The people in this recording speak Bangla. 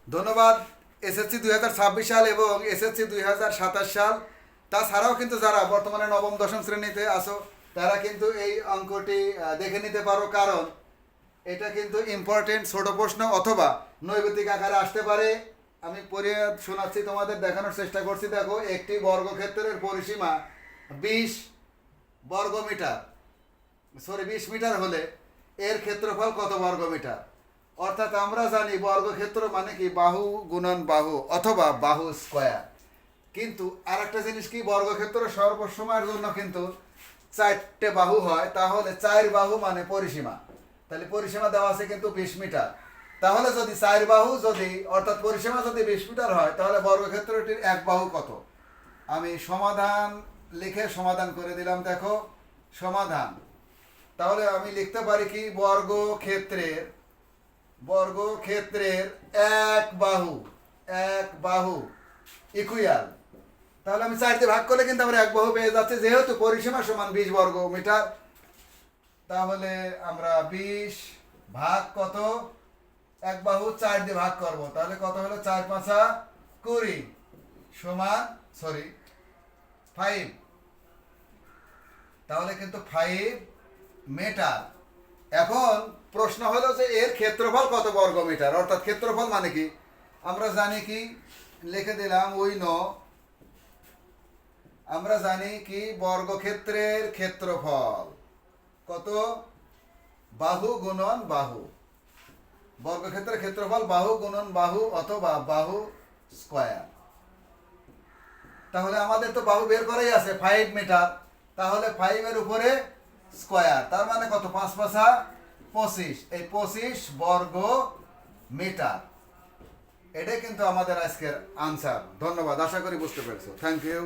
ধন্যবাদ। এসএসসি 2026 সাল এবং এসএসসি 2027 সাল, তাছাড়াও কিন্তু যারা বর্তমানে নবম দশম শ্রেণীতে আসো তারা কিন্তু এই অঙ্কটি দেখে নিতে পারো, কারণ এটা কিন্তু ইম্পর্টেন্ট ছোট প্রশ্ন অথবা নৈবেদিক আকারে আসতে পারে। আমি পড়ে শোনাচ্ছি, তোমাদের দেখানোর চেষ্টা করছি। দেখো, একটি বর্গক্ষেত্রের পরিসীমা 20 বর্গমিটার 20 মিটার হলে এর ক্ষেত্রফল কত বর্গমিটার? অর্থাৎ আমরা জানি বর্গক্ষেত্র মানে কি বাহু গুণন বাহু অথবা বাহু স্কয়ার। কিন্তু আর একটা জিনিস কি, বর্গক্ষেত্র সর্বসময়ের জন্য কিন্তু 4টে বাহু হয়, তাহলে 4 বাহু মানে পরিসীমা। তাহলে পরিসীমা দেওয়া আছে কিন্তু 20 মিটার। তাহলে যদি 4 বাহু যদি অর্থাৎ পরিসীমা যদি 20 মিটার হয়, তাহলে বর্গক্ষেত্রটির এক বাহু কত? আমি সমাধান লিখে সমাধান করে দিলাম। দেখো সমাধান, তাহলে আমি লিখতে পারি কি, বর্গক্ষেত্রের এক বাহু ইকুয়াল, তাহলে আমি 4 দিয়ে ভাগ করলে কিন্তু আমরা এক বাহু পেয়ে যাচ্ছি, যেহেতু পরিসীমা সমান 20 বর্গ মিটার। তাহলে আমরা 20 ভাগ কত, এক বাহু 4 দিয়ে ভাগ করব, তাহলে কত হলো, 4 5 20 সমান 5। তাহলে কিন্তু 5 মিটার। এখন প্রশ্ন হলো যে এর ক্ষেত্রফল কত বর্গ মিটার? অর্থাৎ ক্ষেত্রফল মানে কি, আমরা জানি কি, লিখে দিলাম আমরা জানি কি বর্গক্ষেত্রের ক্ষেত্রফল কত, বাহু গুণন বাহু। বর্গক্ষেত্রের ক্ষেত্রফল বাহু গুণন বাহু অথবা বাহু স্কয়ার। তাহলে আমাদের তো বাহু বের করাই আছে 5 মিটার, তাহলে 5 এর উপরে স্কয়ার, তার মানে কত, 5 5 25, এই 25 বর্গ মিটার। এটাই কিন্তু আমাদের আজকের আনসার। ধন্যবাদ, আশা করি বুঝতে পেরেছো। Thank you.